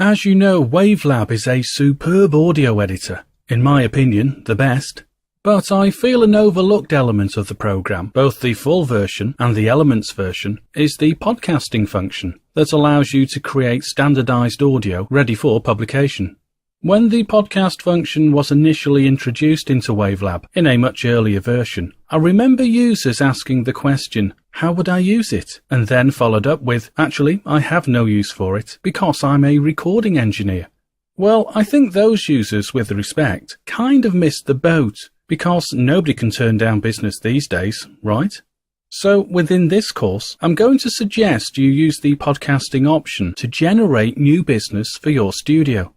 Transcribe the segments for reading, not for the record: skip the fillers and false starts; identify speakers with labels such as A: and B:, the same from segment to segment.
A: As you know, Wavelab is a superb audio editor. In my opinion, the best. But I feel an overlooked element of the program, both the full version and the Elements version, is the podcasting function that allows you to create standardized audio ready for publication. When the podcast function was initially introduced into Wavelab in a much earlier version, I remember users asking the question, how would I use it? And then followed up with, actually, I have no use for it because I'm a recording engineer. Well, I think those users, with respect, kind of missed the boat, because nobody can turn down business these days, right? So within this course, I'm going to suggest you use the podcasting option to generate new business for your studio.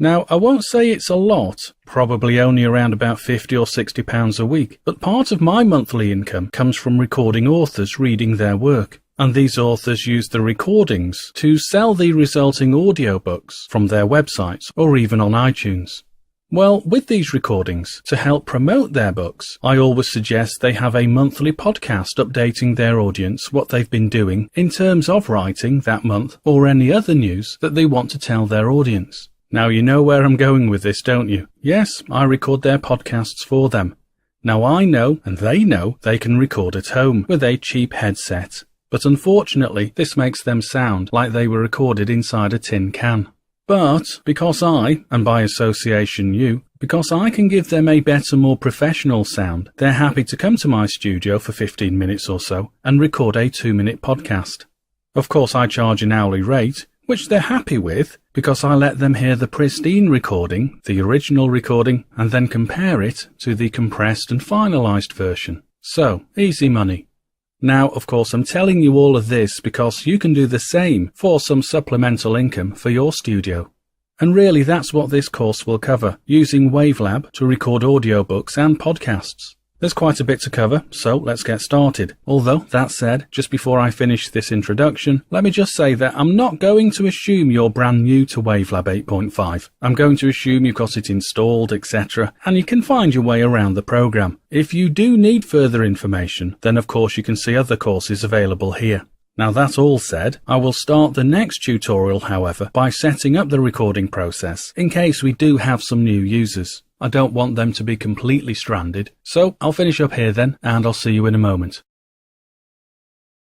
A: Now, I won't say it's a lot, probably only around about £50 or £60 a week, but part of my monthly income comes from recording authors reading their work. And these authors use the recordings to sell the resulting audiobooks from their websites or even on iTunes. Well, with these recordings, to help promote their books, I always suggest they have a monthly podcast updating their audience what they've been doing in terms of writing that month or any other news that they want to tell their audience. Now you know where I'm going with this, don't you? Yes, I record their podcasts for them. Now I know, and they know, they can record at home with a cheap headset. But unfortunately, this makes them sound like they were recorded inside a tin can. But because I, and by association you, because I can give them a better, more professional sound, they're happy to come to my studio for 15 minutes or so and record a 2-minute podcast. Of course, I charge an hourly rate, which they're happy with, because I let them hear the pristine recording, the original recording, and then compare it to the compressed and finalized version. So, easy money. Now, of course, I'm telling you all of this because you can do the same for some supplemental income for your studio. And really, that's what this course will cover, using Wavelab to record audiobooks and podcasts. There's quite a bit to cover, so let's get started. Although, that said, just before I finish this introduction, let me just say that I'm not going to assume you're brand new to Wavelab 8.5. I'm going to assume you've got it installed, etc., and you can find your way around the program. If you do need further information, then of course you can see other courses available here. Now that all said, I will start the next tutorial, however, by setting up the recording process, in case we do have some new users. I don't want them to be completely stranded, so I'll finish up here then, and I'll see you in a moment.